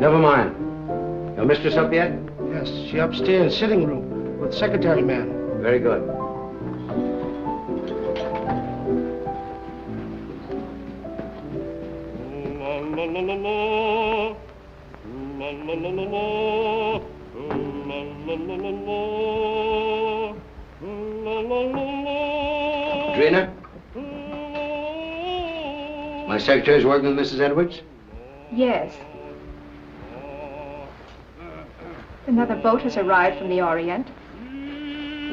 Never mind. Your mistress up yet? Yes, she upstairs, sitting room, with secretary man. Very good. Drina? My secretary's working with Mrs. Edwards? Yes. Another boat has arrived from the Orient.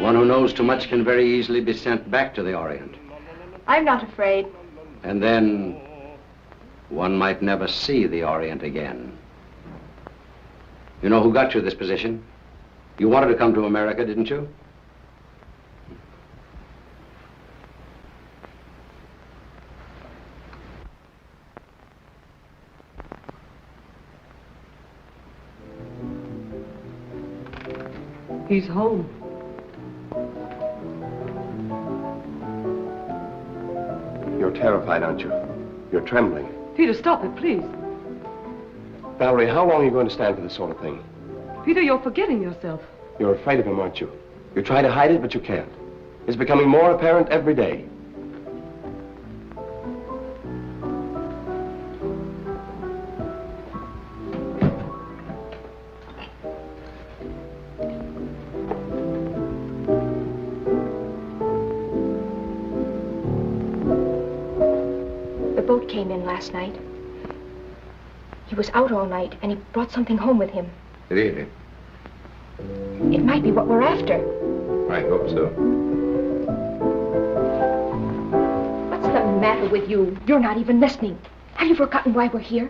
One who knows too much can very easily be sent back to the Orient. I'm not afraid. And then one might never see the Orient again. You know who got you this position? You wanted to come to America, didn't you? He's home. You're terrified, aren't you? You're trembling. Peter, stop it, please. Valerie, how long are you going to stand for this sort of thing? Peter, you're forgetting yourself. You're afraid of him, aren't you? You try to hide it, but you can't. It's becoming more apparent every day. The boat came in last night. He was out all night, and he brought something home with him. Really? It might be what we're after. I hope so. What's the matter with you? You're not even listening. Have you forgotten why we're here?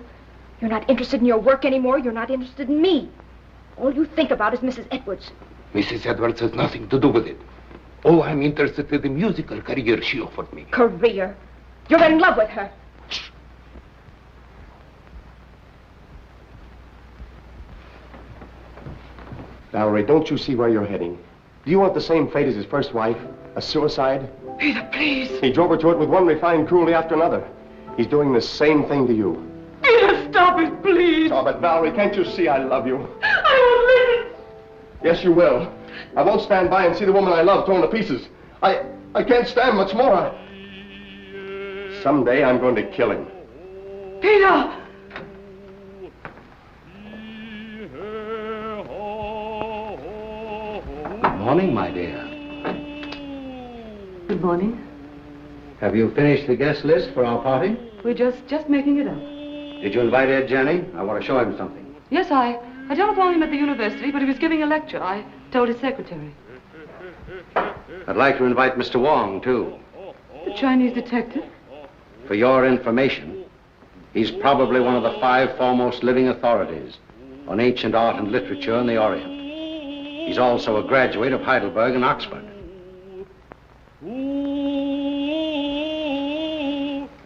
You're not interested in your work anymore. You're not interested in me. All you think about is Mrs. Edwards. Mrs. Edwards has nothing to do with it. Oh, I'm interested in the musical career she offered me. Career? You're in love with her. Valerie, don't you see where you're heading? Do you want the same fate as his first wife? A suicide? Peter, please. He drove her to it with one refined cruelty after another. He's doing the same thing to you. Peter, stop it, please. Stop it, Valerie. Can't you see I love you? I won't listen. Yes, you will. I won't stand by and see the woman I love torn to pieces. I can't stand much more. Someday I'm going to kill him. Peter! Good morning, my dear. Good morning. Have you finished the guest list for our party? We're just making it up. Did you invite Ed Jenny? I want to show him something. Yes, I telephoned him at the university, but he was giving a lecture. I told his secretary. I'd like to invite Mr. Wong, too. The Chinese detective? For your information, he's probably one of the 5 foremost living authorities on ancient art and literature in the Orient. He's also a graduate of Heidelberg and Oxford.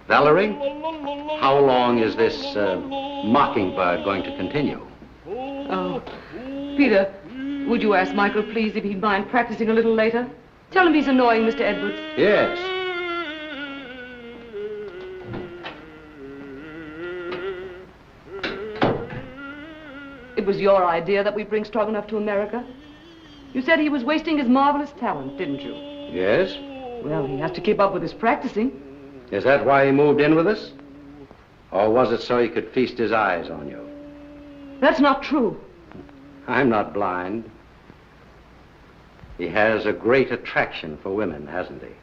Valerie, how long is this mockingbird going to continue? Oh, Peter, would you ask Michael, please, if he'd mind practicing a little later? Tell him he's annoying Mr. Edwards. Yes. It was your idea that we bring Stroganoff to America. You said he was wasting his marvelous talent, didn't you? Yes? Well, he has to keep up with his practicing. Is that why he moved in with us? Or was it so he could feast his eyes on you? That's not true. I'm not blind. He has a great attraction for women, hasn't he?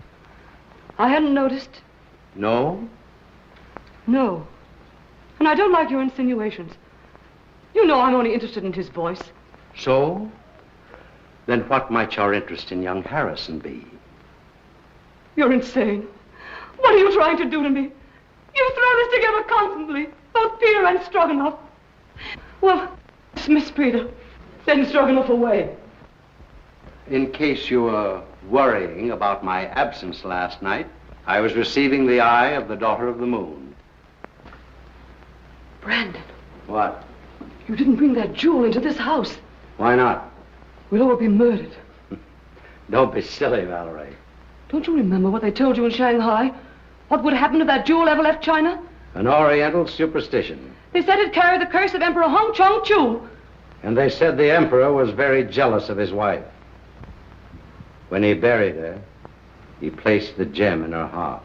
I hadn't noticed. No? No. And I don't like your insinuations. You know I'm only interested in his voice. So? Then what might your interest in young Harrison be? You're insane. What are you trying to do to me? You throw this together constantly, both Peter and Stroganoff. Well, dismiss Peter. Send Stroganoff away. In case you were worrying about my absence last night, I was receiving the eye of the daughter of the moon. Brandon. What? You didn't bring that jewel into this house. Why not? We'll all be murdered. Don't be silly, Valerie. Don't you remember what they told you in Shanghai? What would happen if that jewel ever left China? An Oriental superstition. They said it carried the curse of Emperor Hong Chong Chu. And they said the emperor was very jealous of his wife. When he buried her, he placed the gem in her heart.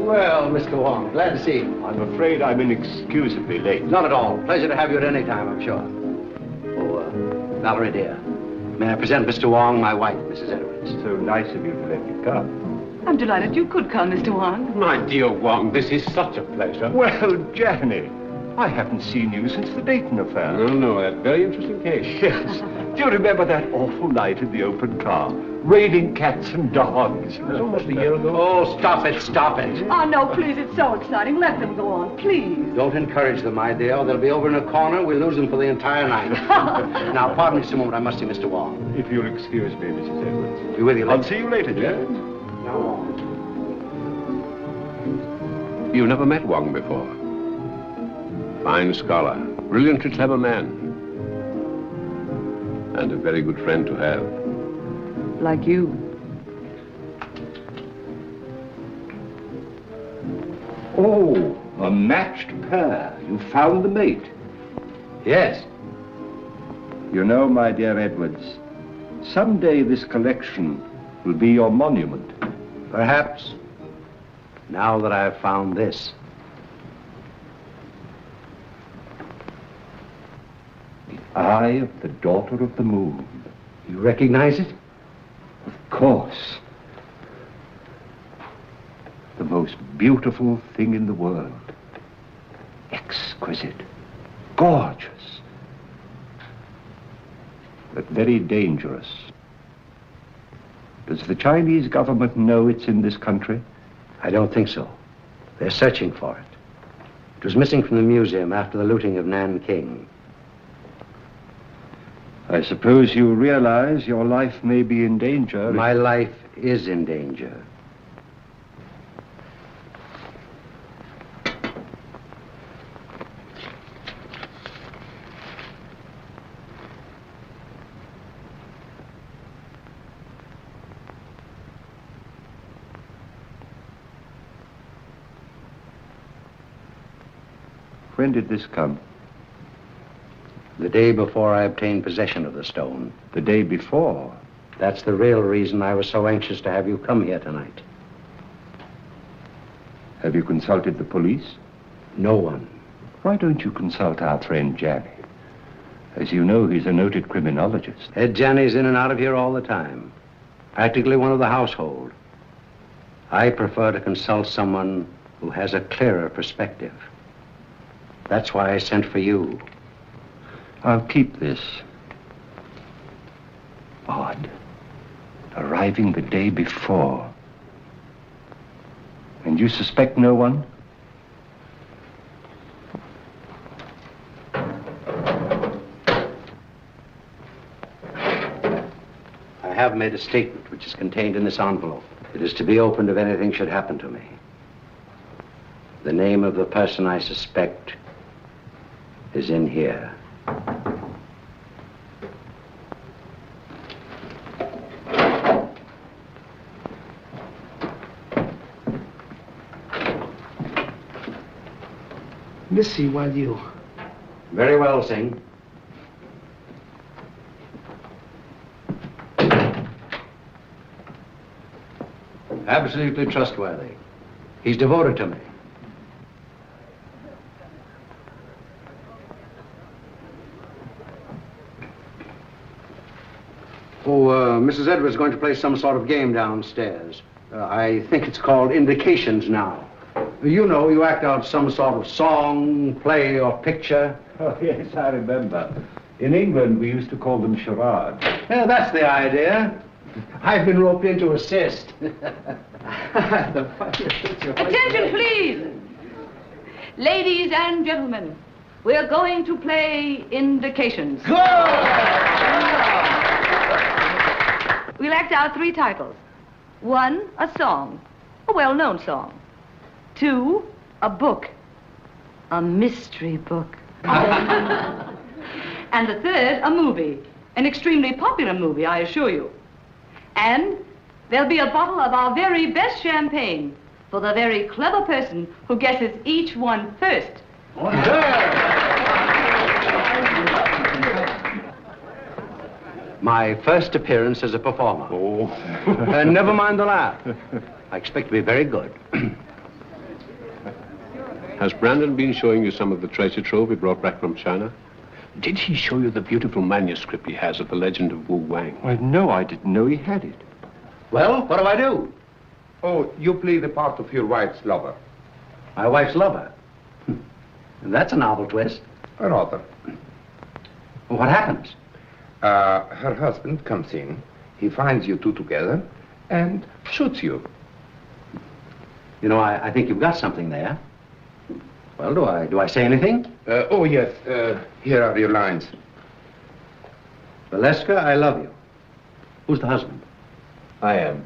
Well, Mr. Wong, glad to see you. I'm afraid I'm inexcusably late. Not at all. Pleasure to have you at any time, I'm sure. Oh, Valerie, dear, may I present Mr. Wong, my wife, Mrs. Edwards. So nice of you to let me come. I'm delighted you could come, Mr. Wong. My dear Wong, this is such a pleasure. Well, Jenny, I haven't seen you since the Dayton affair. No, that very interesting case. Yes. Do you remember that awful night in the open car? Raining cats and dogs. It was almost a year ago. Oh, stop it, stop it. Oh, no, please, it's so exciting. Let them go on, please. Don't encourage them, my dear. They'll be over in a corner. We'll lose them for the entire night. Now, pardon me just a moment. I must see Mr. Wong. If you'll excuse me, Mrs. Edwards. Be with you later. I'll see you later, Jenny. Now, Wong. You've never met Wong before. Fine scholar, brilliantly clever man, and a very good friend to have. Like you. Oh, a matched pair. You found the mate. Yes. You know, my dear Edwards, someday this collection will be your monument. Perhaps. Now that I've found this. The eye of the daughter of the moon. You recognize it? Of course. The most beautiful thing in the world. Exquisite. Gorgeous. But very dangerous. Does the Chinese government know it's in this country? I don't think so. They're searching for it. It was missing from the museum after the looting of Nanking. I suppose you realize your life may be in danger. My life is in danger. When did this come? The day before I obtained possession of the stone. The day before. That's the real reason I was so anxious to have you come here tonight. Have you consulted the police? No one. Why don't you consult our friend Janny? As you know, he's a noted criminologist. Ed Janney's in and out of here all the time. Practically one of the household. I prefer to consult someone who has a clearer perspective. That's why I sent for you. I'll keep this. Odd. Arriving the day before. And you suspect no one? I have made a statement which is contained in this envelope. It is to be opened if anything should happen to me. The name of the person I suspect is in here. Missy, while you... Very well, Singh. Absolutely trustworthy. He's devoted to me. Mrs. Edwards is going to play some sort of game downstairs. I think it's called Indications now. You know, you act out some sort of song, play, or picture. Oh, yes, I remember. In England, we used to call them charades. Yeah, that's the idea. I've been roped in to assist. Attention, please. Ladies and gentlemen, we're going to play Indications. We'll act out 3 titles. 1, a song, a well-known song. 2, a book, a mystery book. And the 3rd, a movie, an extremely popular movie, I assure you. And there'll be a bottle of our very best champagne for the very clever person who guesses each one first. My first appearance as a performer. Oh. Never mind the laugh. I expect to be very good. Has Brandon been showing you some of the treasure trove he brought back from China? Did he show you the beautiful manuscript he has of the legend of Wu Wang? Well, no, I didn't know he had it. Well, what do I do? Oh, you play the part of your wife's lover. My wife's lover. That's a novel twist. Rather. What happens? Her husband comes in, he finds you two together, and shoots you. You know, I think you've got something there. Well, do I say anything? Oh, yes, here are your lines. Valeska, I love you. Who's the husband? I am.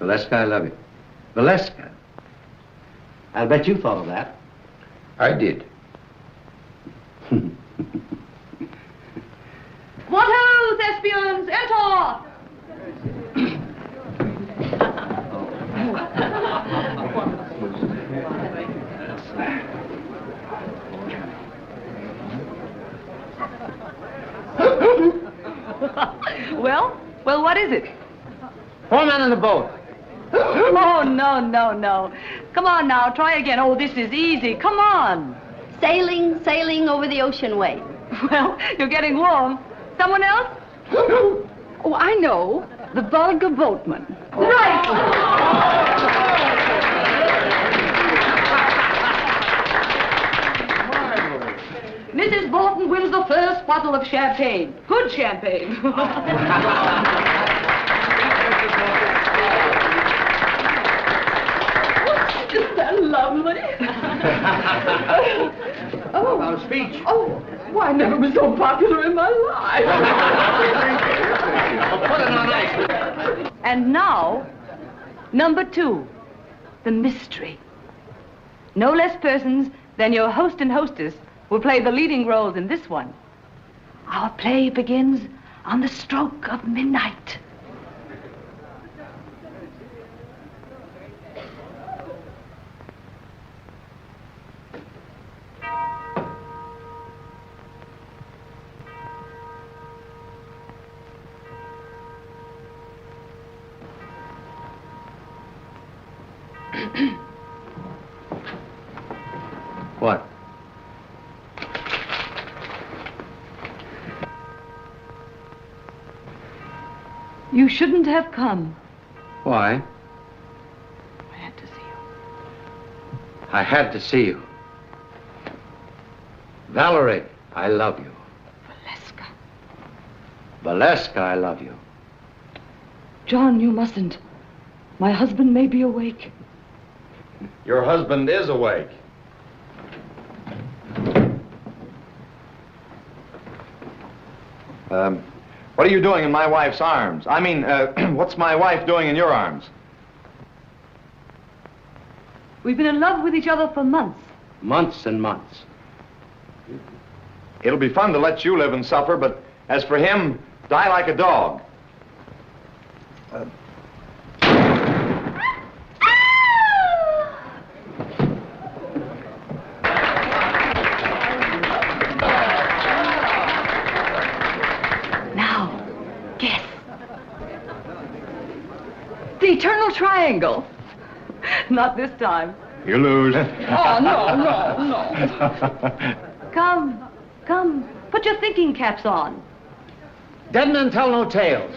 Valeska, I love you. Valeska. I'll bet you thought of that. I did. What ho, thespians, enter! Well, what is it? 4 men in the boat. Oh, no. Come on now, try again. Oh, this is easy. Come on. Sailing over the ocean way. Well, you're getting warm. Someone else? Oh, I know. The vulgar boatman. Right! Mrs. Bolton wins the first bottle of champagne. Good champagne. Isn't that lovely? Oh. Our speech. Oh, why, I never was so popular in my life. Put it on ice. And now, number 2, the mystery. No less persons than your host and hostess will play the leading roles in this one. Our play begins on the stroke of midnight. What? You shouldn't have come. Why? I had to see you. I had to see you. Valerie, I love you. Valeska. Valeska, I love you. John, you mustn't. My husband may be awake. Your husband is awake. What are you doing in my wife's arms? I mean, what's my wife doing in your arms? We've been in love with each other for months. Months and months. It'll be fun to let you live and suffer, but as for him, die like a dog. The eternal triangle. Not this time. You lose. Oh, no. Come. Put your thinking caps on. Dead men tell no tales.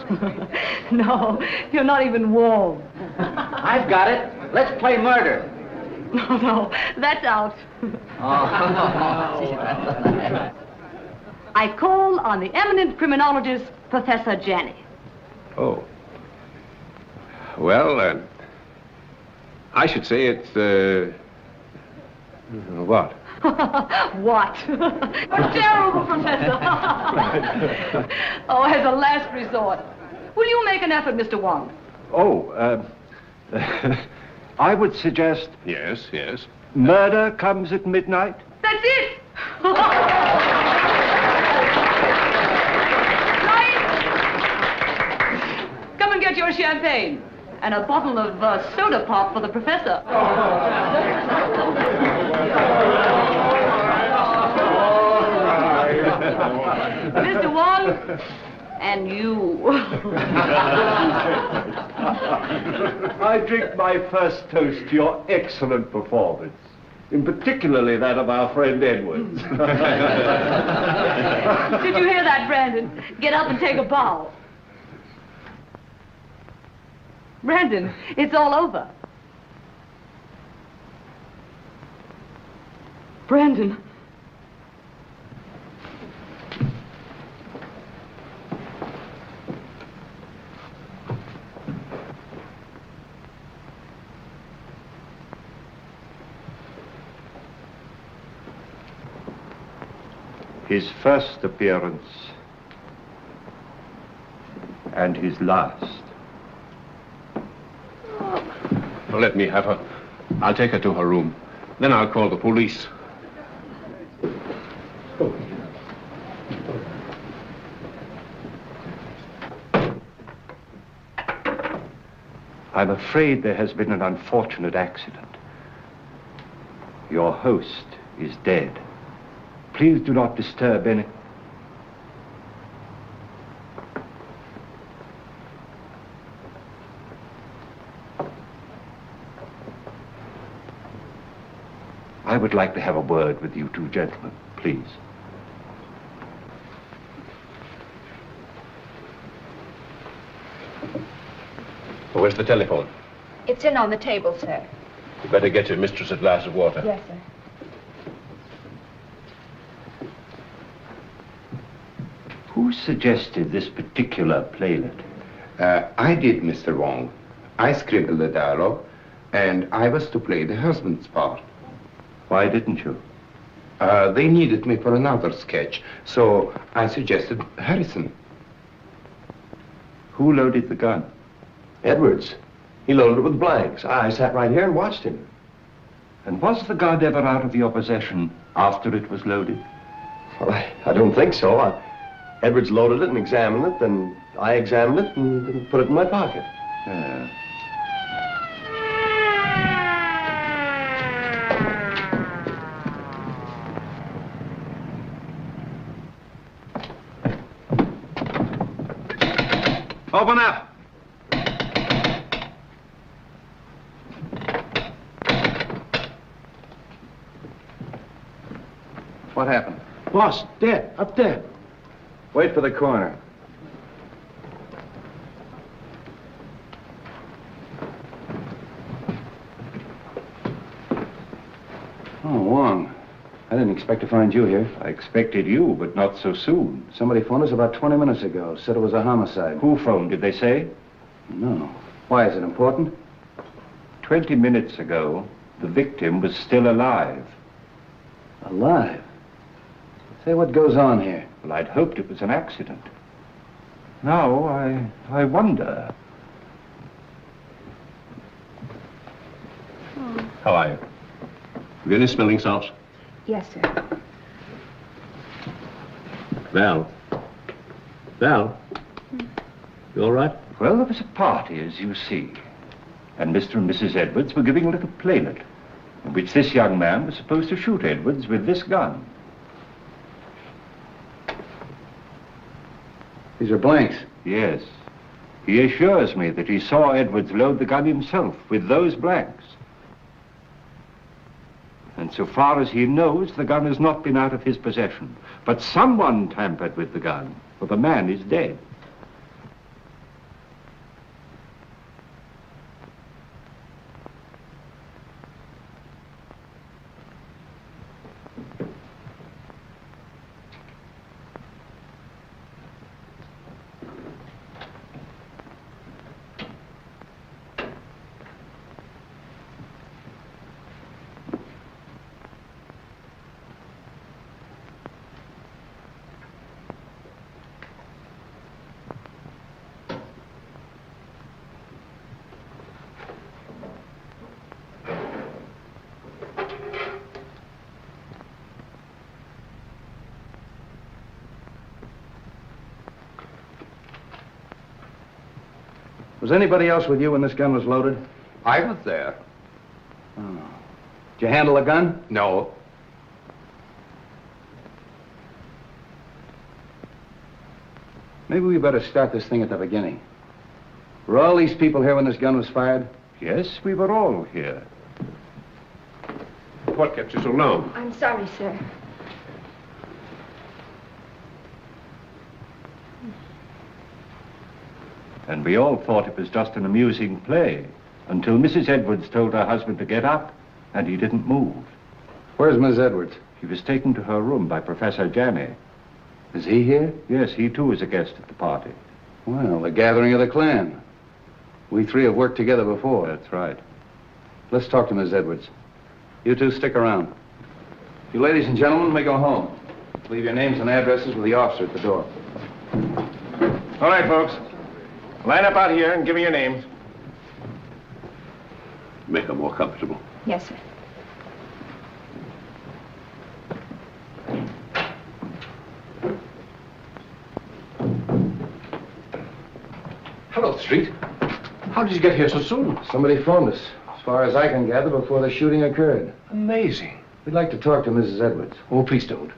No, you're not even warm. I've got it. Let's play murder. No, that's out. I call on the eminent criminologist, Professor Janney. Oh. Well, I should say it's, what? What? Terrible, Professor. Oh, as a last resort. Will you make an effort, Mr. Wong? Oh, I would suggest... Yes, yes. Murder comes at midnight? That's it! Come and get your champagne. And a bottle of soda pop for the professor. Mr. Wong, and you. I drink my first toast to your excellent performance, in particularly that of our friend Edwards. Did you hear that, Brandon? Get up and take a bow. Brandon, it's all over. Brandon. His first appearance and his last. Well, let me have her. I'll take her to her room. Then I'll call the police. I'm afraid there has been an unfortunate accident. Your host is dead. Please do not disturb any... I would like to have a word with you two gentlemen, please. Where's the telephone? It's in on the table, sir. You better get your mistress a glass of water. Yes, sir. Who suggested this particular playlet? I did, Mr. Wong. I scribbled the dialogue, and I was to play the husband's part. Why didn't you? They needed me for another sketch, so I suggested Harrison. Who loaded the gun? Edwards. He loaded it with blanks. I sat right here and watched him. And was the gun ever out of your possession after it was loaded? Well, I don't think so. Edwards loaded it and examined it, then I examined it and put it in my pocket. Yeah. Open up. What happened? Boss, dead, up there. Wait for the coroner. Oh, Wong. I didn't expect to find you here. I expected you, but not so soon. Somebody phoned us about 20 minutes ago. Said it was a homicide. Who phoned, did they say? No. Why, is it important? 20 minutes ago, the victim was still alive. Alive? Say, what goes on here? Well, I'd hoped it was an accident. Now, I wonder. How are you? You get any smelling salts? Yes, sir. Val? Val? You all right? Well, there was a party, as you see. And Mr. and Mrs. Edwards were giving a little playlet, in which this young man was supposed to shoot Edwards with this gun. These are blanks. Yes. He assures me that he saw Edwards load the gun himself with those blanks. And so far as he knows, the gun has not been out of his possession. But someone tampered with the gun, for the man is dead. Was anybody else with you when this gun was loaded? I was there. Oh. Did you handle the gun? No. Maybe we better start this thing at the beginning. Were all these people here when this gun was fired? Yes, we were all here. What kept you so long? I'm sorry, sir. And we all thought it was just an amusing play until Mrs. Edwards told her husband to get up, and he didn't move. Where's Miss Edwards? He was taken to her room by Professor Janney. Is he here? Yes, he too is a guest at the party. Well, the gathering of the clan. We three have worked together before. That's right. Let's talk to Miss Edwards. You two stick around. You ladies and gentlemen may go home. Leave your names and addresses with the officer at the door. All right, folks. Line up out here and give me your names. Make her more comfortable. Yes, sir. Hello, Street. How did you get here so soon? Somebody phoned us, as far as I can gather, before the shooting occurred. Amazing. We'd like to talk to Mrs. Edwards. Oh, please don't.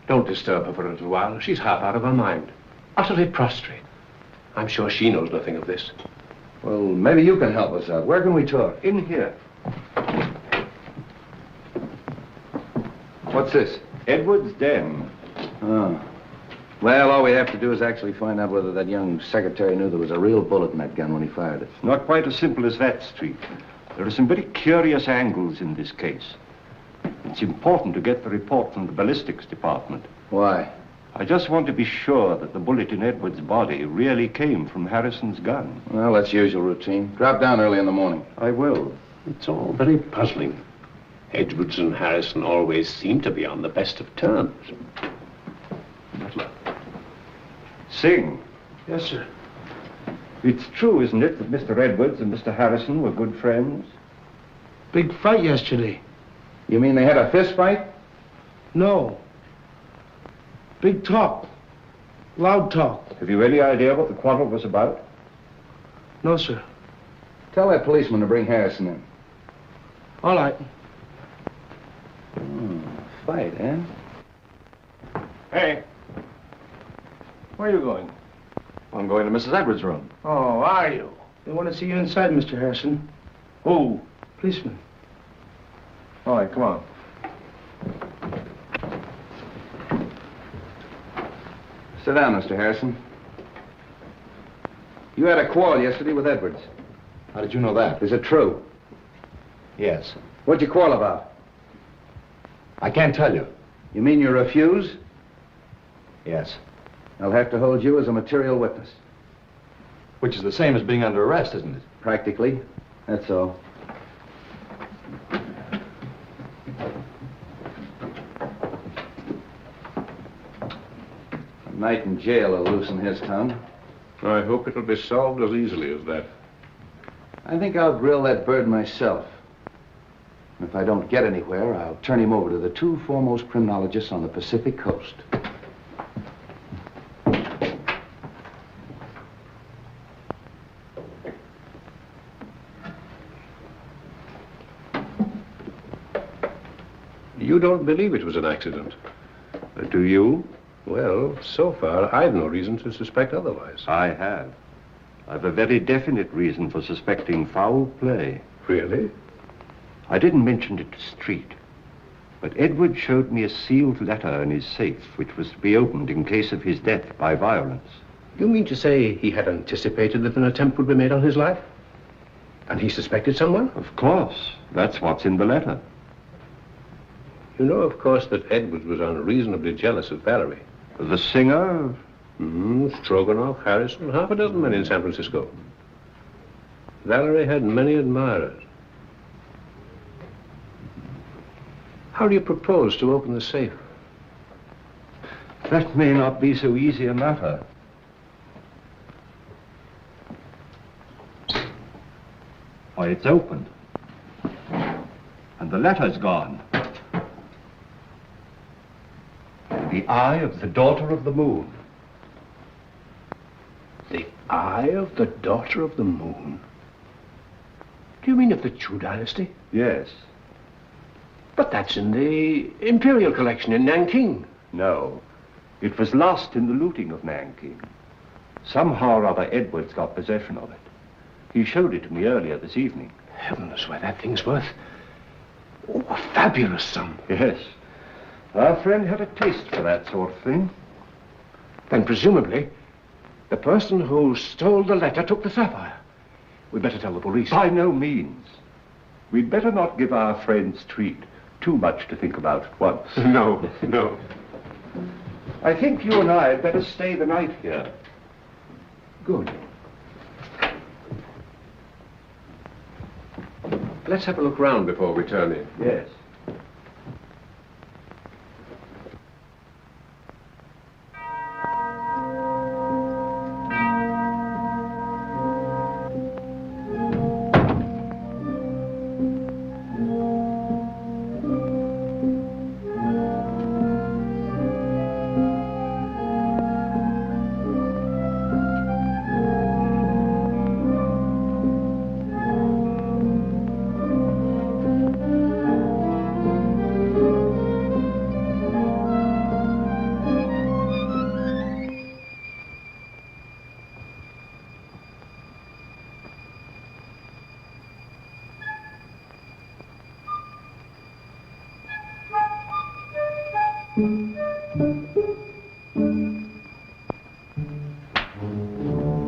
Don't disturb her for a little while. She's half out of her mind. Utterly prostrate. I'm sure she knows nothing of this. Well, maybe you can help us out. Where can we talk? In here. What's this? Edwards' den. Oh. Well, all we have to do is actually find out whether that young secretary knew there was a real bullet in that gun when he fired it. Not quite as simple as that, Street. There are some very curious angles in this case. It's important to get the report from the ballistics department. Why? I just want to be sure that the bullet in Edwards' body really came from Harrison's gun. Well, that's usual routine. Drop down early in the morning. I will. It's all very puzzling. Edwards and Harrison always seem to be on the best of terms. Butler. Sing. Yes, sir. It's true, isn't it, that Mr. Edwards and Mr. Harrison were good friends? Big fight yesterday. You mean they had a fist fight? No. Big talk. Loud talk. Have you any idea what the quarrel was about? No, sir. Tell that policeman to bring Harrison in. All right. Fight, eh? Hey. Where are you going? I'm going to Mrs. Edwards' room. Oh, are you? They want to see you inside, Mr. Harrison. Who? Policeman. All right, come on. Sit down, Mr. Harrison. You had a quarrel yesterday with Edwards. How did you know that? Is it true? Yes. What'd you quarrel about? I can't tell you. You mean you refuse? Yes. I'll have to hold you as a material witness. Which is the same as being under arrest, isn't it? Practically. That's all. A night in jail will loosen his tongue. I hope it'll be solved as easily as that. I think I'll grill that bird myself. And if I don't get anywhere, I'll turn him over to the two foremost criminologists on the Pacific coast. You don't believe it was an accident? Do you? Well, so far, I've no reason to suspect otherwise. I have. I've a very definite reason for suspecting foul play. Really? I didn't mention it to Street, but Edward showed me a sealed letter in his safe, which was to be opened in case of his death by violence. You mean to say he had anticipated that an attempt would be made on his life? And he suspected someone? Of course. That's what's in the letter. You know, of course, that Edwards was unreasonably jealous of Valerie. The singer? Stroganoff, Harrison, half a dozen men in San Francisco. Valerie had many admirers. How do you propose to open the safe? That may not be so easy a matter. Why, it's opened. And the letter's gone. The eye of the daughter of the moon. Eye of the Daughter of the Moon? Do you mean of the Chu dynasty? Yes. But that's in the Imperial collection in Nanking. No. It was lost in the looting of Nanking. Somehow or other, Edwards got possession of it. He showed it to me earlier this evening. Heavens, why, that thing's worth a fabulous sum. Yes. Our friend had a taste for that sort of thing. Then presumably, the person who stole the letter took the sapphire. We'd better tell the police. By no means. We'd better not give our friend's treat too much to think about at once. No, no. I think you and I had better stay the night here. Good. Let's have a look round before we turn in. Yes.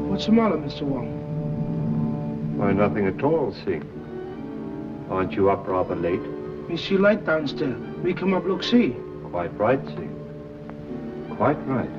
What's the matter, Mr. Wong? Why, nothing at all, Sing. Aren't you up rather late? Me see light downstairs. Me come up look see. Quite right, Sing. Quite right.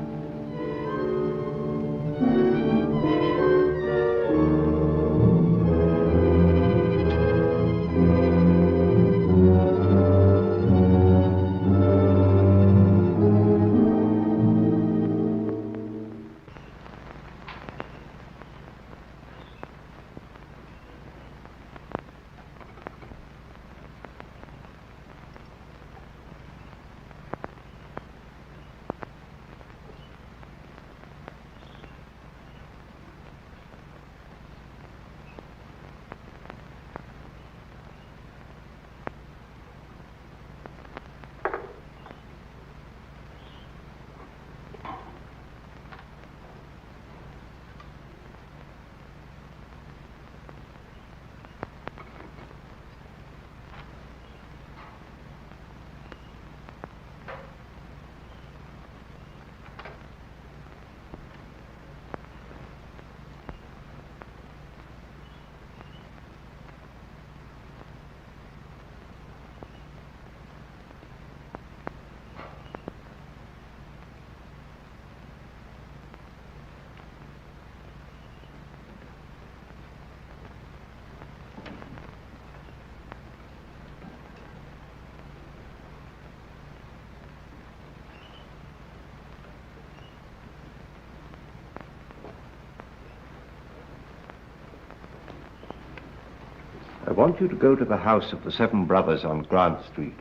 I want you to go to the house of the Seven Brothers on Grant Street.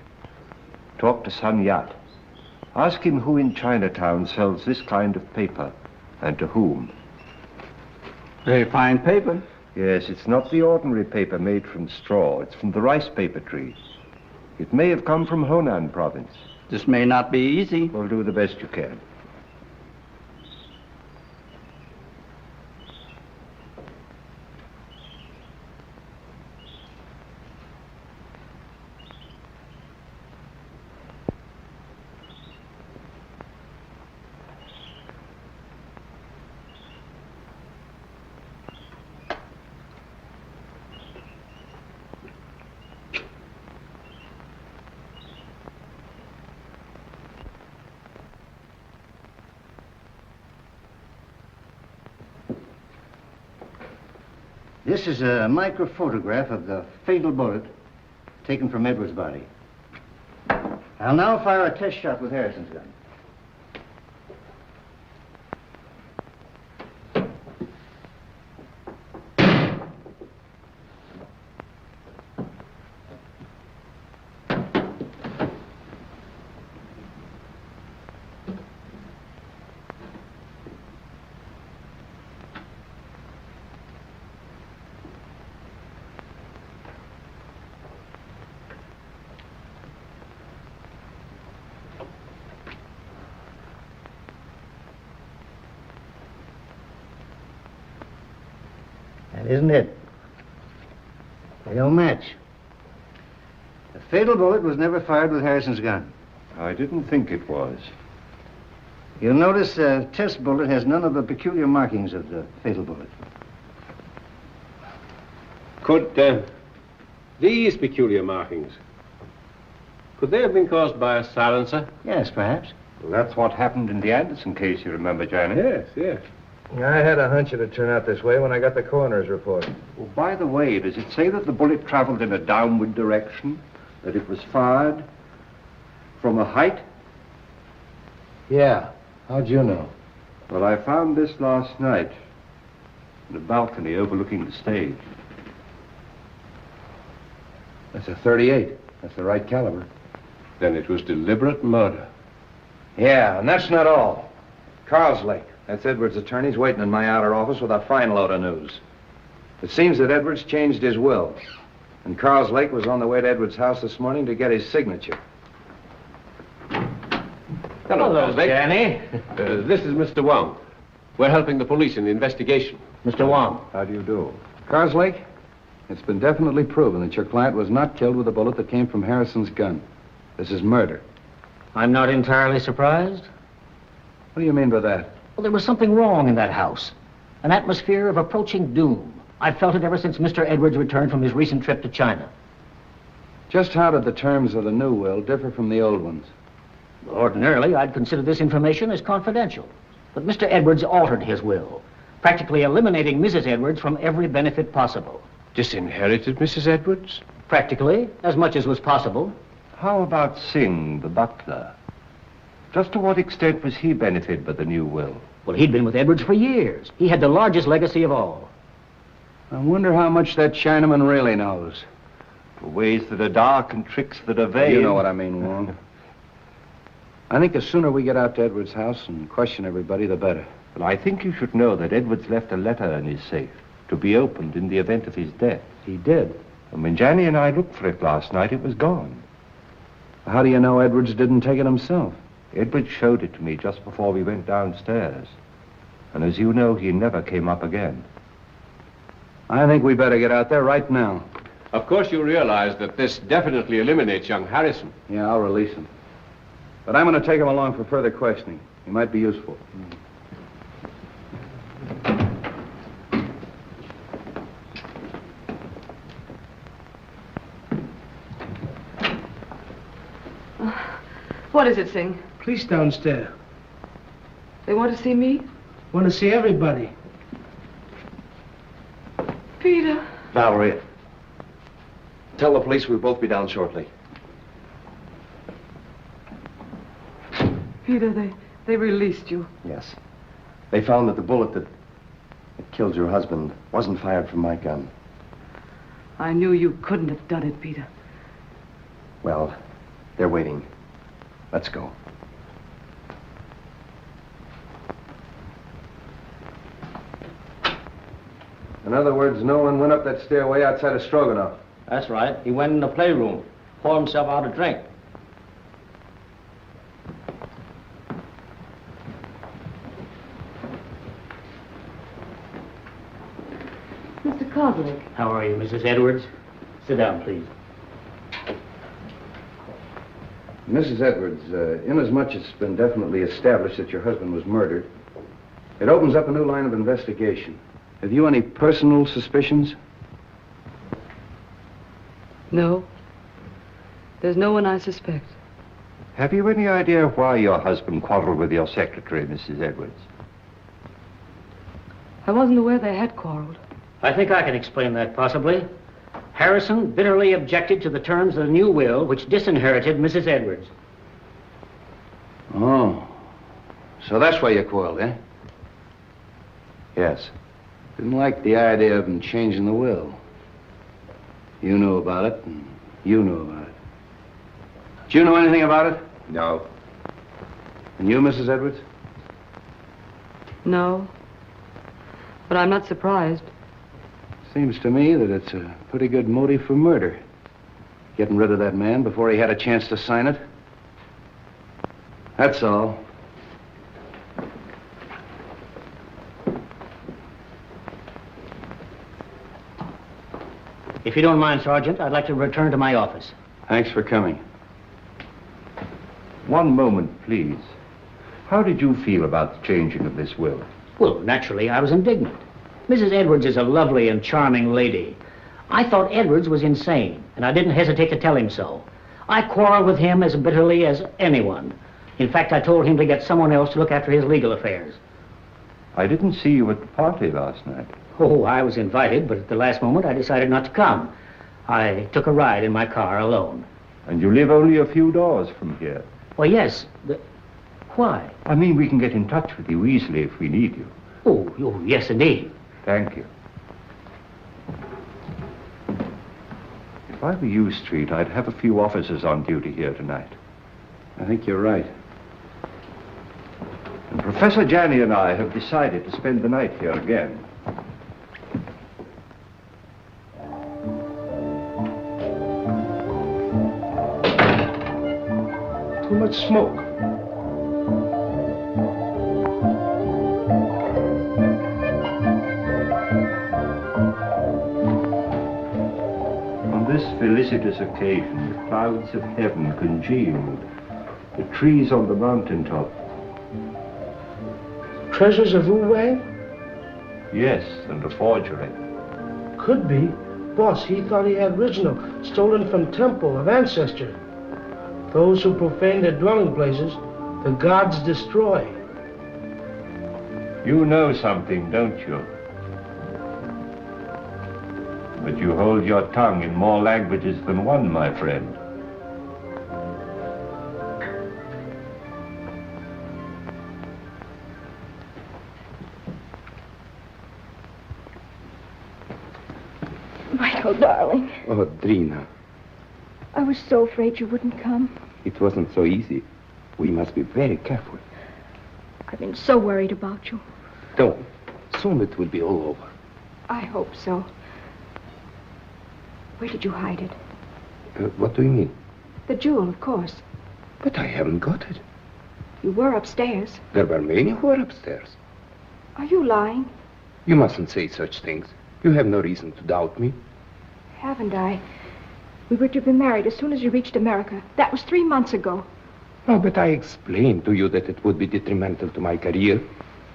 Talk to Sun Yat. Ask him who in Chinatown sells this kind of paper, and to whom. Very fine paper. Yes, it's not the ordinary paper made from straw. It's from the rice paper tree. It may have come from Honan province. This may not be easy. Well, do the best you can. This is a microphotograph of the fatal bullet taken from Edwards' body. I'll now fire a test shot with Harrison's gun. That isn't it. They don't match. The fatal bullet was never fired with Harrison's gun. I didn't think it was. You'll notice the test bullet has none of the peculiar markings of the fatal bullet. Could these peculiar markings, could they have been caused by a silencer? Yes, perhaps. Well, that's what happened in the Anderson case, you remember, Janet? Yes, yes. I had a hunch it'd turn out this way when I got the coroner's report. Well, by the way, does it say that the bullet traveled in a downward direction? That it was fired from a height? Yeah. How'd you know? Well, I found this last night in a balcony overlooking the stage. That's a .38. That's the right caliber. Then it was deliberate murder. Yeah, and that's not all. Carlslake, that's Edwards' attorney's waiting in my outer office with a fine load of news. It seems that Edwards changed his will, and Carlslake was on the way to Edwards' house this morning to get his signature. Hello, Danny. This is Mr. Wong. We're helping the police in the investigation. Mr. Wong. How do you do? Carlslake, it's been definitely proven that your client was not killed with a bullet that came from Harrison's gun. This is murder. I'm not entirely surprised. What do you mean by that? Well, there was something wrong in that house. An atmosphere of approaching doom. I've felt it ever since Mr. Edwards returned from his recent trip to China. Just how did the terms of the new will differ from the old ones? Ordinarily, I'd consider this information as confidential. But Mr. Edwards altered his will, practically eliminating Mrs. Edwards from every benefit possible. Disinherited Mrs. Edwards? Practically, as much as was possible. How about Singh, the butler? Just to what extent was he benefited by the new will? Well, he'd been with Edwards for years. He had the largest legacy of all. I wonder how much that Chinaman really knows. For ways that are dark and tricks that are vain. You know what I mean, Wong. I think the sooner we get out to Edwards' house and question everybody, the better. Well, I think you should know that Edwards left a letter in his safe to be opened in the event of his death. He did. And when Janny and I looked for it last night, it was gone. How do you know Edwards didn't take it himself? Edwards showed it to me just before we went downstairs. And as you know, he never came up again. I think we better get out there right now. Of course you realize that this definitely eliminates young Harrison. Yeah, I'll release him. But I'm going to take him along for further questioning. He might be useful. What is it, Singh? Police downstairs. They want to see me? Want to see everybody. Peter. Valerie, tell the police we'll both be down shortly. Peter, they released you. Yes. They found that the bullet that killed your husband wasn't fired from my gun. I knew you couldn't have done it, Peter. Well, they're waiting. Let's go. In other words, no one went up that stairway outside of Stroganoff. That's right. He went in the playroom, poured himself out a drink. Mr. Kozlik. How are you, Mrs. Edwards? Sit down, please. Mrs. Edwards, inasmuch it's been definitely established that your husband was murdered, it opens up a new line of investigation. Have you any personal suspicions? No. There's no one I suspect. Have you any idea why your husband quarreled with your secretary, Mrs. Edwards? I wasn't aware they had quarreled. I think I can explain that, possibly. Harrison bitterly objected to the terms of the new will, which disinherited Mrs. Edwards. Oh. So that's why you quarreled, eh? Yes. Didn't like the idea of him changing the will. You knew about it, and you knew about it. Did you know anything about it? No. And you, Mrs. Edwards? No. But I'm not surprised. Seems to me that it's a pretty good motive for murder. Getting rid of that man before he had a chance to sign it. That's all. If you don't mind, Sergeant, I'd like to return to my office. Thanks for coming. One moment, please. How did you feel about the changing of this will? Well, naturally, I was indignant. Mrs. Edwards is a lovely and charming lady. I thought Edwards was insane, and I didn't hesitate to tell him so. I quarreled with him as bitterly as anyone. In fact, I told him to get someone else to look after his legal affairs. I didn't see you at the party last night. Oh, I was invited, but at the last moment I decided not to come. I took a ride in my car alone. And you live only a few doors from here. Well, yes. Why? I mean, we can get in touch with you easily if we need you. Oh, yes, indeed. Thank you. If I were you, Street, I'd have a few officers on duty here tonight. I think you're right. And Professor Janney and I have decided to spend the night here again. Too much smoke. On this felicitous occasion, the clouds of heaven congealed. The trees on the mountaintop. Treasures of Wu-Wei? Yes, and a forgery. Could be. Boss, he thought he had original, stolen from temple of ancestor. Those who profane their dwelling places, the gods destroy. You know something, don't you? But you hold your tongue in more languages than one, my friend. Michael, darling. Oh, Drina, I was so afraid you wouldn't come. it wasn't so easy. We must be very careful. I've been so worried about you. Don't. Soon it will be all over. I hope so. Where did you hide it? What do you mean? The jewel, of course. But I haven't got it. You were upstairs. There were many who were upstairs. Are you lying? You mustn't say such things. You have no reason to doubt me. Haven't I? We were to be married as soon as you reached America. That was 3 months ago. Oh, but I explained to you that it would be detrimental to my career.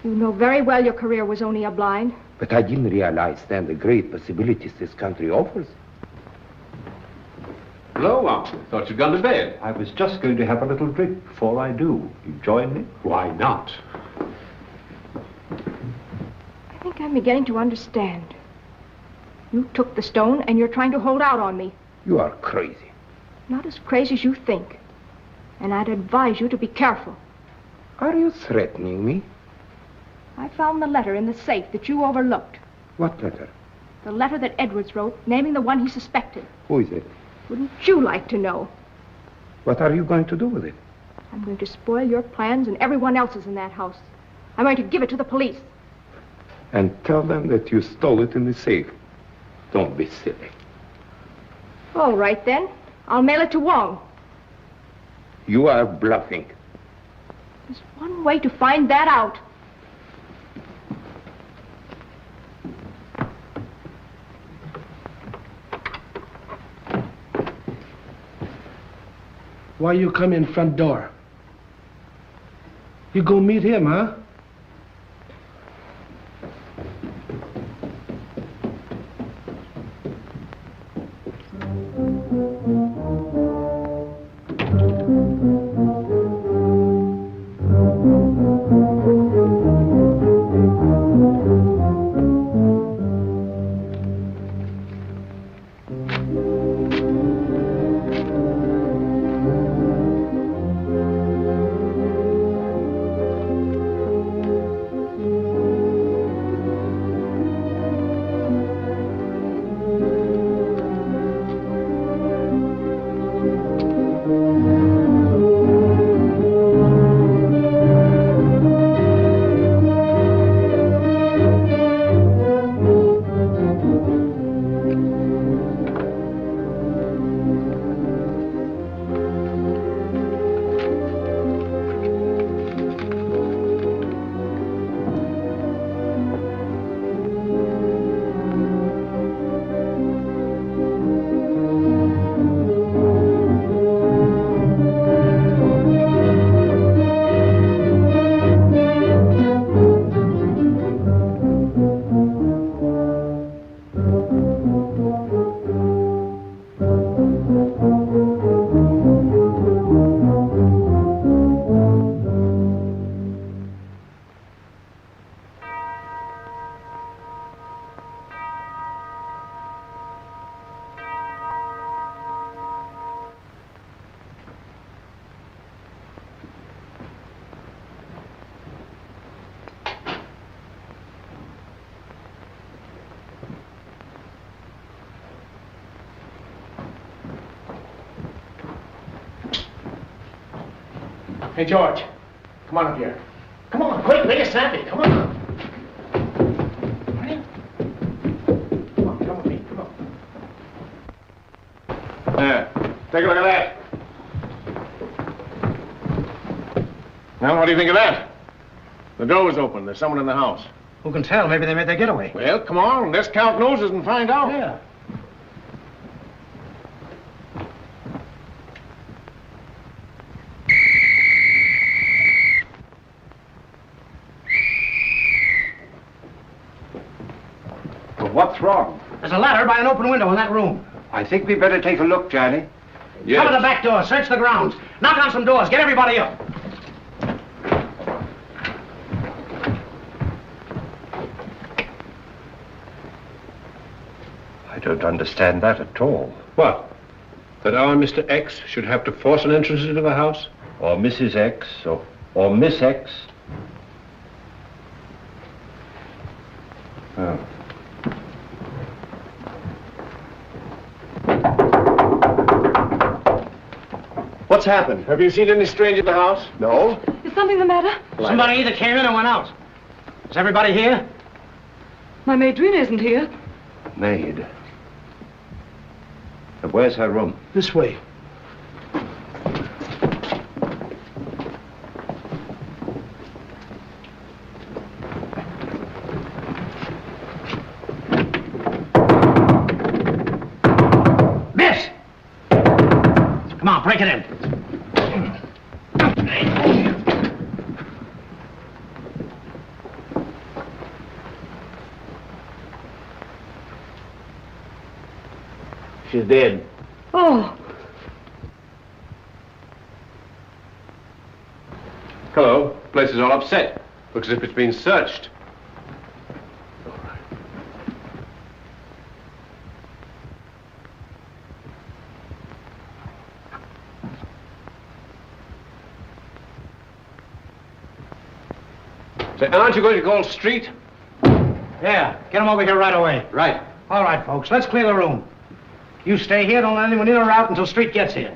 You know very well your career was only a blind. But I didn't realize then the great possibilities this country offers. Hello, Wong. Thought you'd gone to bed. I was just going to have a little drink before I do. You join me? Why not? I think I'm beginning to understand. You took the stone and you're trying to hold out on me. You are crazy. Not as crazy as you think. And I'd advise you to be careful. Are you threatening me? I found the letter in the safe that you overlooked. What letter? The letter that Edwards wrote, naming the one he suspected. Who is it? Wouldn't you like to know? What are you going to do with it? I'm going to spoil your plans and everyone else's in that house. I'm going to give it to the police. And tell them that you stole it in the safe. Don't be silly. All right, then. I'll mail it to Wong. You are bluffing. There's one way to find that out. Why you come in front door? You go meet him, huh? Hey, George, come on up here. Come on, quick, make it snappy. Come on. Come on, come with me. Come on. There. Take a look at that. Now, what do you think of that? The door was open. There's someone in the house. Who can tell? Maybe they made their getaway. Well, come on. Let's count noses and find out. Yeah. Well, what's wrong? There's a ladder by an open window in that room. I think we better take a look, Johnny. Yes. Cover the back door, search the grounds, knock on some doors, get everybody up. I don't understand that at all. What? That our Mr. X should have to force an entrance into the house? Or Mrs. X, or Miss X. Oh. What's happened? Have you seen any stranger in the house? No? Is something the matter? Somebody either came in or went out. Is everybody here? My maid Drina isn't here. Maid. Where's her room? This way. Miss! Come on, break it in. She's dead. Oh, Hello. Place is all upset. Looks as if it's been searched. Say, aren't you going to call street? Yeah, get them over here right away. Right. All right, folks, let's clear the room. You stay here, don't let anyone in or out until Street gets here.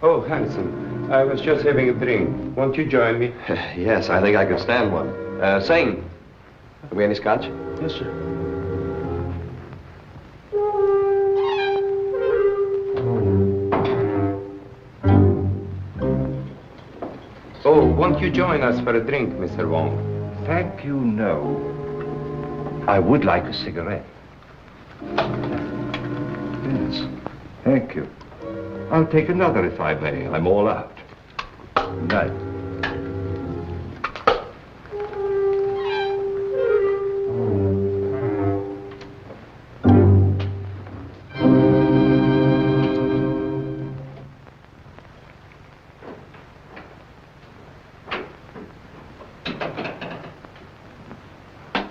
Oh, handsome. I was just having a drink. Won't you join me? Yes, I think I could stand one. Sing. Have we any scotch? Yes, sir. Oh, won't you join us for a drink, Mr. Wong? Thank you, no. I would like a cigarette. Yes, thank you. I'll take another if I may. I'm all out. Good night.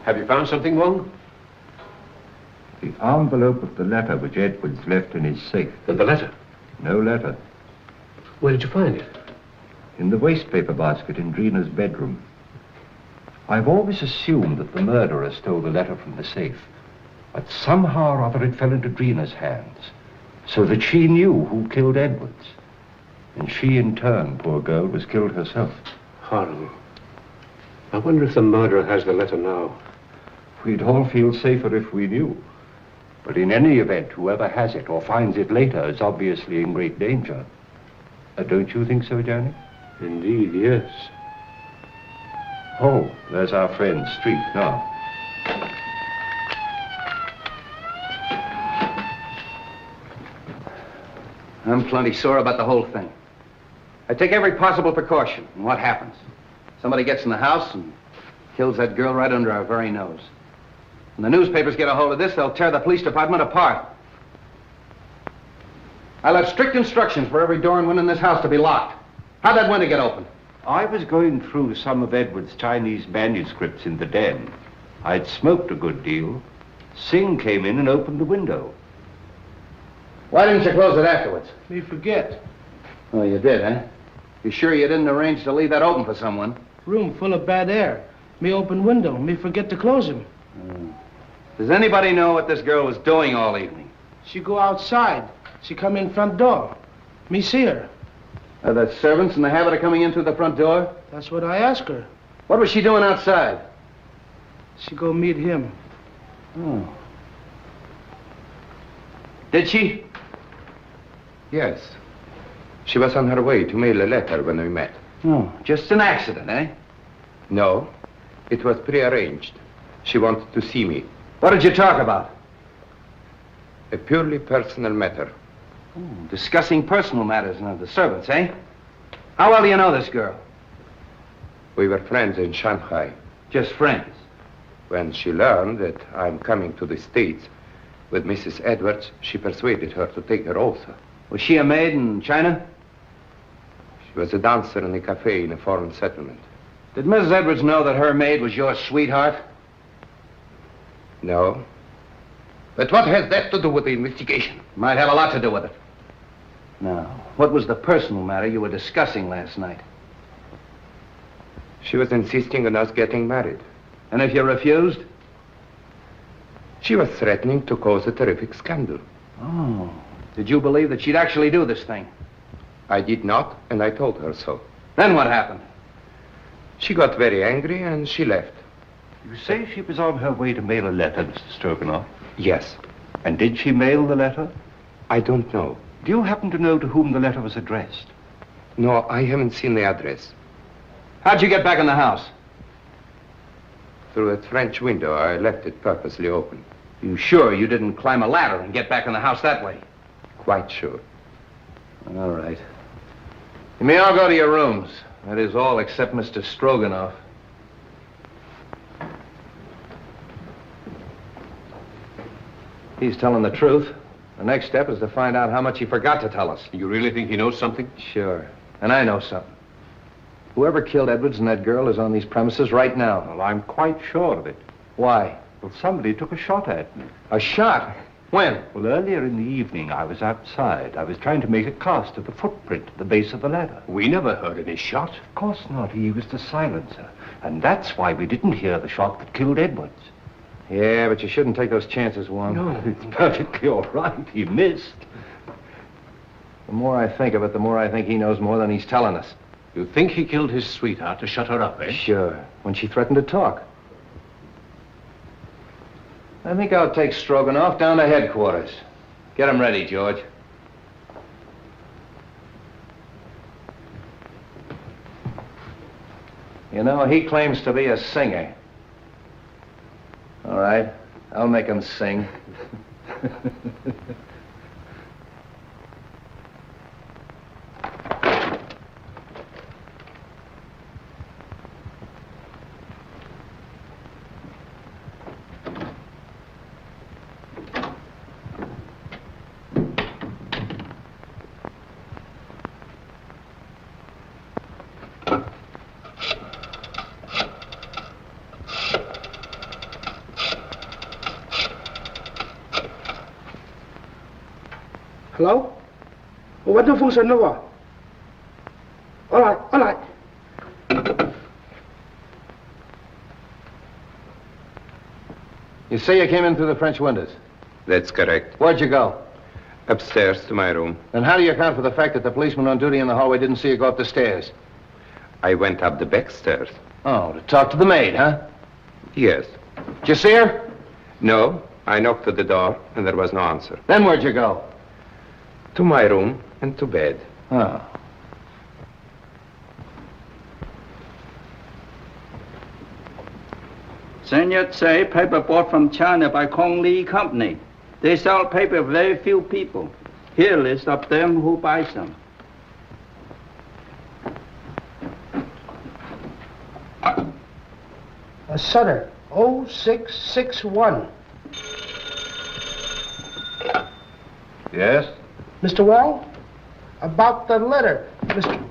Have you found something, Wong? The envelope of the letter which Edwards left in his safe. The letter? No letter. Where did you find it? In the wastepaper basket in Drina's bedroom. I've always assumed that the murderer stole the letter from the safe. But somehow or other it fell into Drina's hands. So that she knew who killed Edwards. And she, in turn, poor girl, was killed herself. Horrible. I wonder if the murderer has the letter now. We'd all feel safer if we knew. But in any event, whoever has it or finds it later is obviously in great danger. Don't you think so, Johnny? Indeed, yes. Oh, there's our friend, Street, now. I'm plenty sore about the whole thing. I take every possible precaution. And what happens? Somebody gets in the house and kills that girl right under our very nose. When the newspapers get a hold of this, they'll tear the police department apart. I left strict instructions for every door and window in this house to be locked. How'd that window get open? I was going through some of Edward's Chinese manuscripts in the den. I'd smoked a good deal. Singh came in and opened the window. Why didn't you close it afterwards? Me forget. Oh, you did, eh? You sure you didn't arrange to leave that open for someone? Room full of bad air. Me open window. Me forget to close him. Does anybody know what this girl was doing all evening? She go outside. She come in front door. Me see her. Are the servants in the habit of coming in through the front door? That's what I asked her. What was she doing outside? She go meet him. Oh. Did she? Yes. She was on her way to mail a letter when we met. Oh, just an accident, eh? No, it was prearranged. She wanted to see me. What did you talk about? A purely personal matter. Discussing personal matters now, the servants, eh? How well do you know this girl? We were friends in Shanghai. Just friends? When she learned that I'm coming to the States with Mrs. Edwards, she persuaded her to take her also. Was she a maid in China? She was a dancer in a cafe in a foreign settlement. Did Mrs. Edwards know that her maid was your sweetheart? No. But what has that to do with the investigation? Might have a lot to do with it. Now, what was the personal matter you were discussing last night? She was insisting on us getting married. And if you refused? She was threatening to cause a terrific scandal. Oh. Did you believe that she'd actually do this thing? I did not, and I told her so. Then what happened? She got very angry and she left. You say she was on her way to mail a letter, Mr. Stroganoff? Yes. And did she mail the letter? I don't know. Do you happen to know to whom the letter was addressed? No, I haven't seen the address. How'd you get back in the house? Through that French window. I left it purposely open. You sure you didn't climb a ladder and get back in the house that way? Quite sure. All right. You may all go to your rooms. That is all except Mr. Stroganoff. He's telling the truth. The next step is to find out how much he forgot to tell us. You really think he knows something? Sure. And I know something. Whoever killed Edwards and that girl is on these premises right now. Well, I'm quite sure of it. Why? Well, somebody took a shot at me. A shot? When? Well, earlier in the evening, I was outside. I was trying to make a cast of the footprint at the base of the ladder. We never heard any shot. Of course not. He was the silencer. And that's why we didn't hear the shot that killed Edwards. Yeah, but you shouldn't take those chances, Wong. No, it's perfectly all right. He missed. The more I think of it, the more I think he knows more than he's telling us. You think he killed his sweetheart to shut her up, eh? Sure. When she threatened to talk. I think I'll take Stroganoff down to headquarters. Get him ready, George. You know, he claims to be a singer. All right, I'll make him sing. Hello? What the function number? All right, all right. You say you came in through the French windows? That's correct. Where'd you go? Upstairs to my room. Then how do you account for the fact that the policeman on duty in the hallway didn't see you go up the stairs? I went up the back stairs. Oh, to talk to the maid, huh? Yes. Did you see her? No, I knocked at the door and there was no answer. Then where'd you go? To my room and to bed. Oh. Senior say paper bought from China by Kong Lee Company. They sell paper very few people. Here list of them who buy some. Sutter, 0661. Yes? Mr. Wong? About the letter, Mr.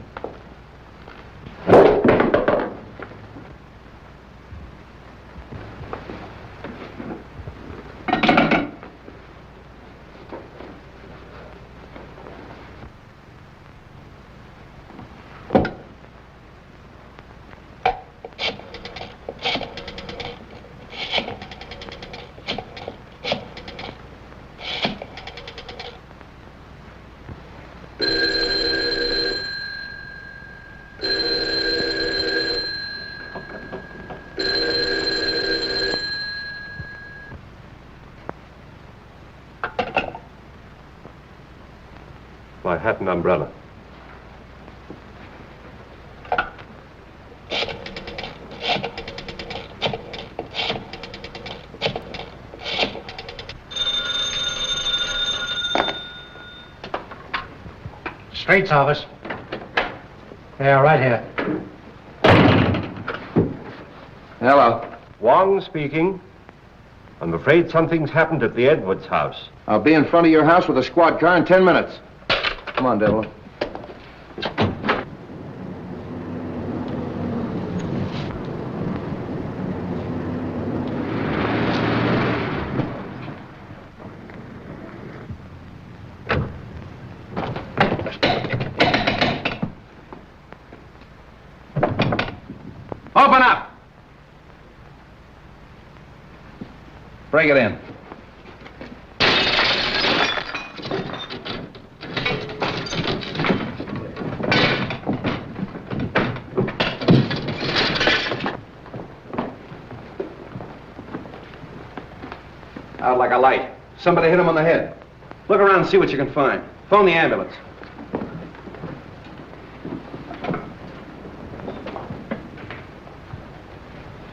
My hat and umbrella. Straight's office. Yeah, right here. Hello. Wong speaking. I'm afraid something's happened at the Edwards house. I'll be in front of your house with a squad car in 10 minutes. Come on, Devlin. Open up! Break it in. Out like a light. Somebody hit him on the head. Look around and see what you can find. Phone the ambulance.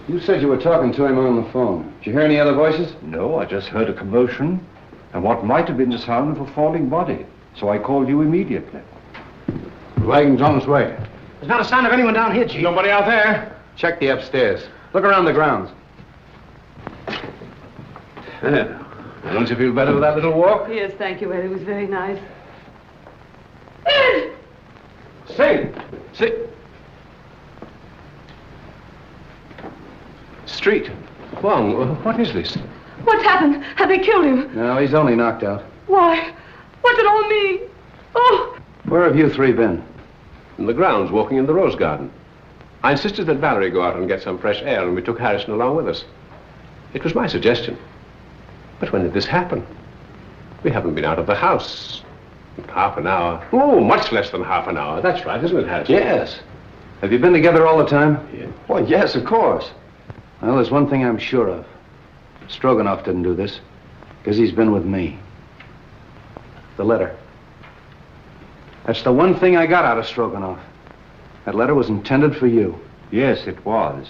You said you were talking to him on the phone. Did you hear any other voices? No, I just heard a commotion and what might have been the sound of a falling body. So I called you immediately. The wagon's on its way. There's not a sign of anyone down here, Chief. Nobody out there? Check the upstairs. Look around the grounds. Don't you feel better with that little walk? Yes, thank you, Ed. It was very nice. Say! Street. Wong, what is this? What's happened? Have they killed him? No, he's only knocked out. Why? What's it all mean? Oh! Where have you three been? In the grounds, walking in the rose garden. I insisted that Valerie go out and get some fresh air, and we took Harrison along with us. It was my suggestion. But when did this happen? We haven't been out of the house. Half an hour. Oh, much less than half an hour. That's right, isn't it, Harrison? Yes. Have you been together all the time? Yeah. Well, yes, of course. Well, there's one thing I'm sure of. Stroganoff didn't do this, because he's been with me. The letter. That's the one thing I got out of Stroganoff. That letter was intended for you. Yes, it was.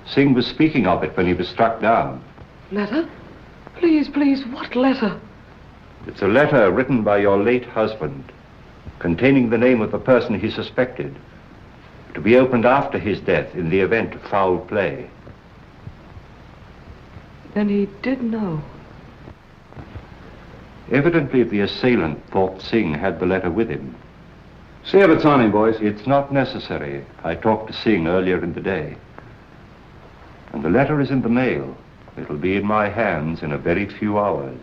Singh was speaking of it when he was struck down. Letter? Please, please, what letter? It's a letter written by your late husband, containing the name of the person he suspected, to be opened after his death in the event of foul play. Then he did know. Evidently, the assailant thought Singh had the letter with him. See if it's on him, boys. It's not necessary. I talked to Singh earlier in the day. And the letter is in the mail. It'll be in my hands in a very few hours.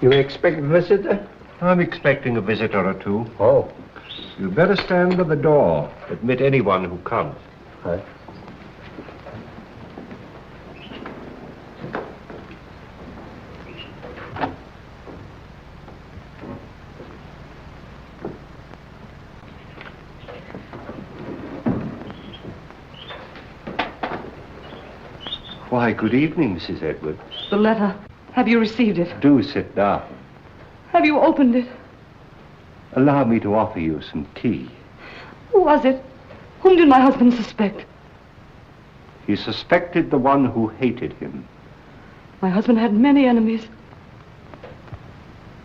You expect a visitor? I'm expecting a visitor or two. Oh. You'd better stand by the door. Admit anyone who comes. Right. Why, good evening, Mrs. Edwards. The letter. Have you received it? Do sit down. Have you opened it? Allow me to offer you some tea. Who was it? Whom did my husband suspect? He suspected the one who hated him. My husband had many enemies.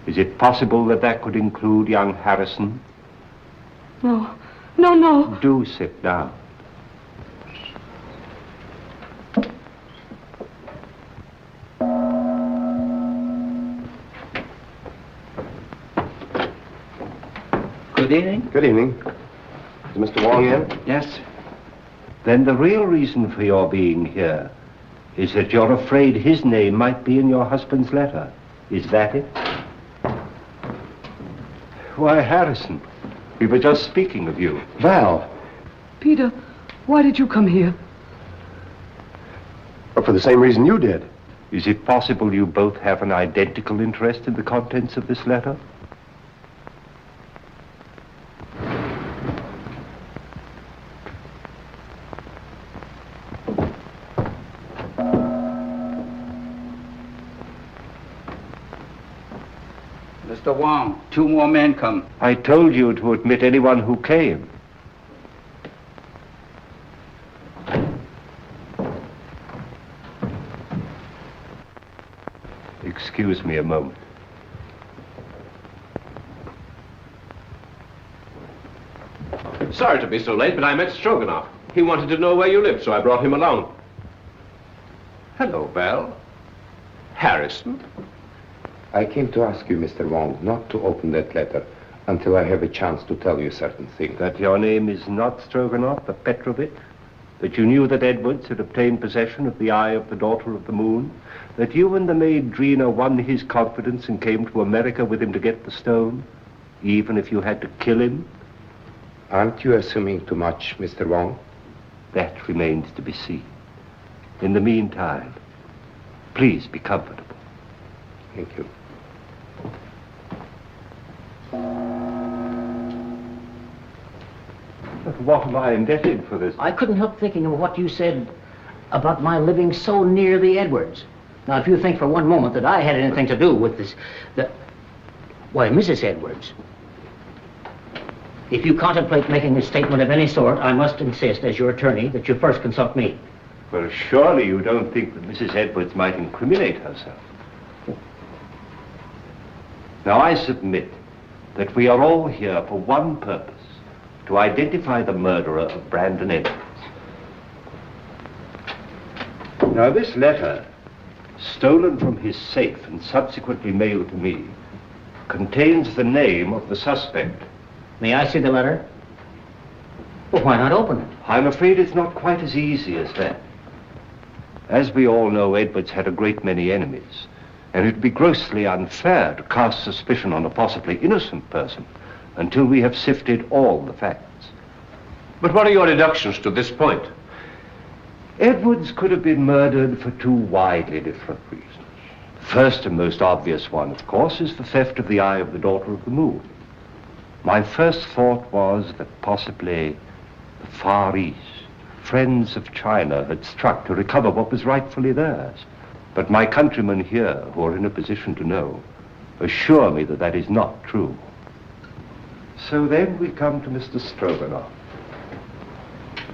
Is it possible that that could include young Harrison? No. No, no. Do sit down. Good evening. Good evening. Is Mr. Wong in? Yes. Then the real reason for your being here is that you're afraid his name might be in your husband's letter. Is that it? Why, Harrison, we were just speaking of you. Val. Peter, why did you come here? Well, for the same reason you did. Is it possible you both have an identical interest in the contents of this letter? Mr. Wong, 2 more men come. I told you to admit anyone who came. Excuse me a moment. Sorry to be so late, but I met Stroganoff. He wanted to know where you lived, so I brought him along. Hello, Val. Harrison. I came to ask you, Mr. Wong, not to open that letter until I have a chance to tell you certain things. That your name is not Stroganoff, but Petrovich? That you knew that Edwards had obtained possession of the eye of the daughter of the moon? That you and the maid Drina won his confidence and came to America with him to get the stone, even if you had to kill him? Aren't you assuming too much, Mr. Wong? That remains to be seen. In the meantime, please be comfortable. Thank you. But what am I indebted for this? I couldn't help thinking of what you said about my living so near the Edwards. Now, if you think for one moment that I had anything to do with this, why, Mrs. Edwards, if you contemplate making a statement of any sort, I must insist, as your attorney, that you first consult me. Well, surely you don't think that Mrs. Edwards might incriminate herself. Now, I submit that we are all here for one purpose, to identify the murderer of Brandon Edwards. Now, this letter, stolen from his safe and subsequently mailed to me, contains the name of the suspect. May I see the letter? Well, why not open it? I'm afraid it's not quite as easy as that. As we all know, Edwards had a great many enemies, and it'd be grossly unfair to cast suspicion on a possibly innocent person until we have sifted all the facts. But what are your deductions to this point? Edwards could have been murdered for 2 widely different reasons. The first and most obvious one, of course, is the theft of the eye of the daughter of the moon. My first thought was that possibly the Far East, friends of China, had struck to recover what was rightfully theirs. But my countrymen here, who are in a position to know, assure me that that is not true. So then we come to Mr. Stroganoff,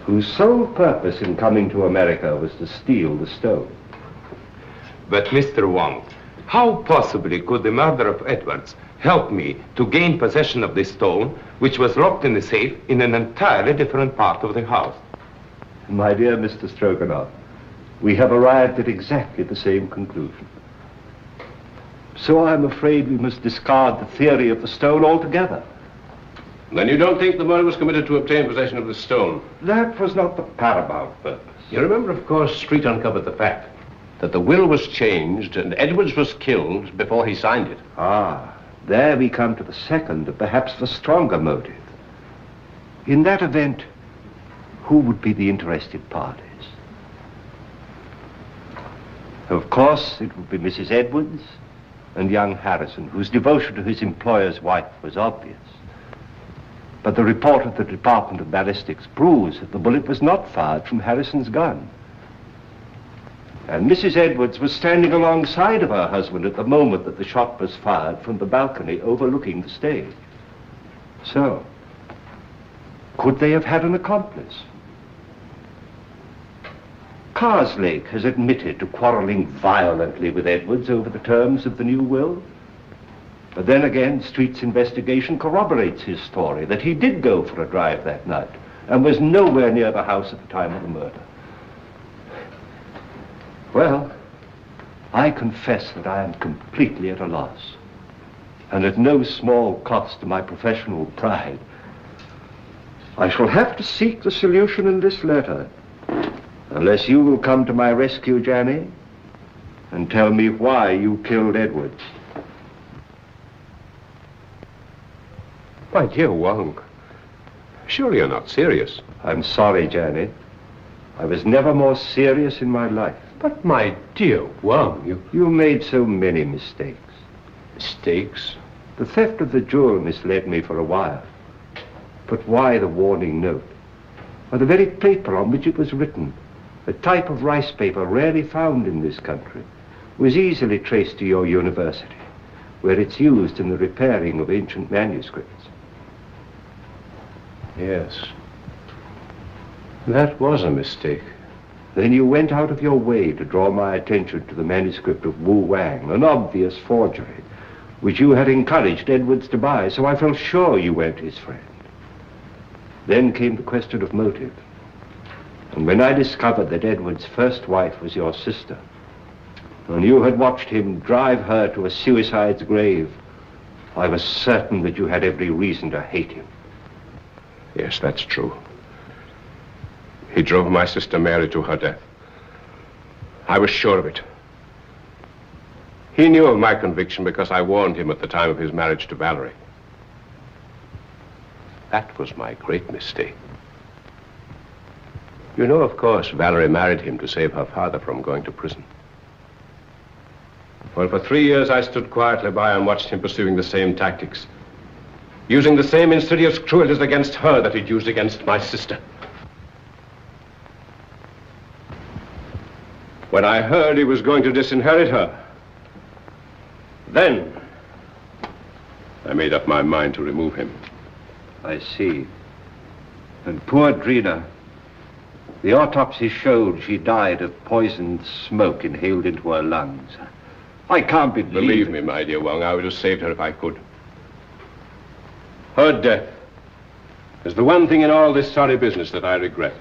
whose sole purpose in coming to America was to steal the stone. But, Mr. Wong, how possibly could the murder of Edwards help me to gain possession of this stone, which was locked in the safe in an entirely different part of the house? My dear Mr. Stroganoff, we have arrived at exactly the same conclusion. So I'm afraid we must discard the theory of the stone altogether. Then you don't think the murder was committed to obtain possession of the stone? That was not the paramount purpose. You remember, of course, Street uncovered the fact that the will was changed and Edwards was killed before he signed it. Ah, there we come to the second and perhaps the stronger motive. In that event, who would be the interested parties? Of course, it would be Mrs. Edwards and young Harrison, whose devotion to his employer's wife was obvious. But the report of the Department of Ballistics proves that the bullet was not fired from Harrison's gun. And Mrs. Edwards was standing alongside of her husband at the moment that the shot was fired from the balcony overlooking the stage. So, could they have had an accomplice? Karslake has admitted to quarreling violently with Edwards over the terms of the new will. But then again, Street's investigation corroborates his story that he did go for a drive that night and was nowhere near the house at the time of the murder. Well, I confess that I am completely at a loss, and at no small cost to my professional pride. I shall have to seek the solution in this letter, unless you will come to my rescue, Janny, and tell me why you killed Edwards. My dear Wong, surely you're not serious. I'm sorry, Janny. I was never more serious in my life. But my dear Wong, You made so many mistakes. Mistakes? The theft of the jewel misled me for a while. But why the warning note? Or the very paper on which it was written, a type of rice paper rarely found in this country, was easily traced to your university, where it's used in the repairing of ancient manuscripts. Yes. That was a mistake. Then you went out of your way to draw my attention to the manuscript of Wu Wang, an obvious forgery, which you had encouraged Edwards to buy, so I felt sure you weren't his friend. Then came the question of motive. And when I discovered that Edwards' first wife was your sister, and you had watched him drive her to a suicide's grave, I was certain that you had every reason to hate him. Yes, that's true. He drove my sister Mary to her death. I was sure of it. He knew of my conviction because I warned him at the time of his marriage to Valerie. That was my great mistake. You know, of course, Valerie married him to save her father from going to prison. Well, for 3 years I stood quietly by and watched him pursuing the same tactics, using the same insidious cruelties against her that he'd used against my sister. When I heard he was going to disinherit her, then I made up my mind to remove him. I see. And poor Drina, the autopsy showed she died of poisoned smoke inhaled into her lungs. I can't Believe me, my dear Wong, I would have saved her if I could. Her death is the one thing in all this sorry business that I regret.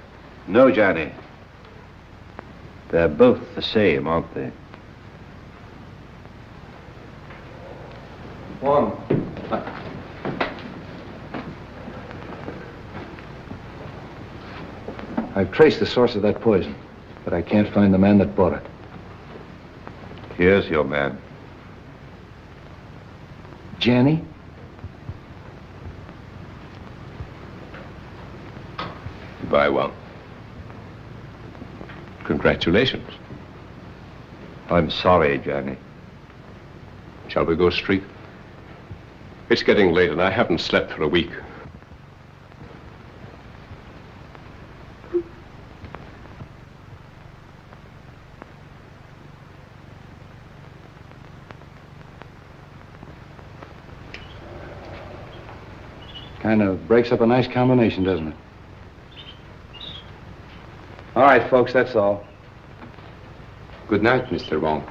No, Johnny. They're both the same, aren't they? Wong. I've traced the source of that poison, but I can't find the man that bought it. Here's your man. Janny? Goodbye, Wong. Congratulations. I'm sorry, Johnny. Shall we go straight? It's getting late and I haven't slept for a week. Kind of breaks up a nice combination, doesn't it? All right, folks, that's all. Good night, Mr. Wong.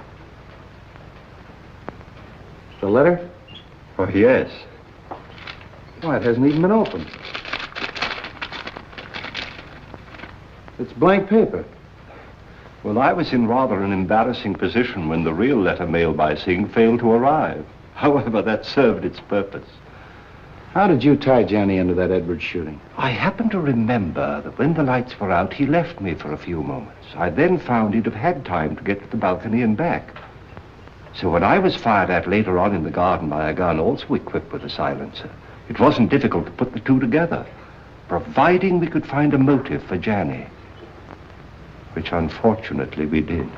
The letter? Oh, yes. Why, it hasn't even been opened. It's blank paper. Well, I was in rather an embarrassing position when the real letter mailed by Singh failed to arrive. However, that served its purpose. How did you tie Johnny into that Edwards shooting? I happen to remember that when the lights were out, he left me for a few moments. I then found he'd have had time to get to the balcony and back. So when I was fired at later on in the garden by a gun also equipped with a silencer, it wasn't difficult to put the two together, providing we could find a motive for Johnny, which unfortunately we did.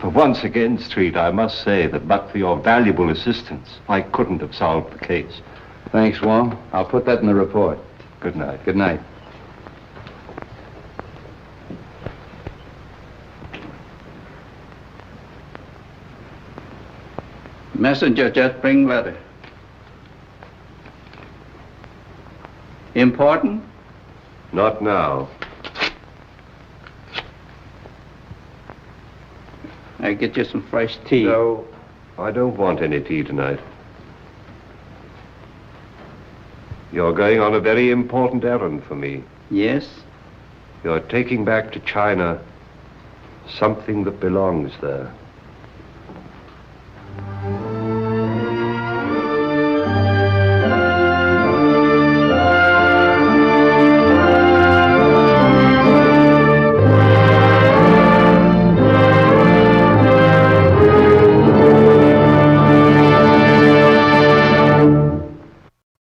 For once again, Street, I must say that but for your valuable assistance, I couldn't have solved the case. Thanks, Wong. I'll put that in the report. Good night. Good night. Messenger just bring letter. Important? Not now. I get you some fresh tea. No. I don't want any tea tonight. You're going on a very important errand for me. Yes? You're taking back to China something that belongs there.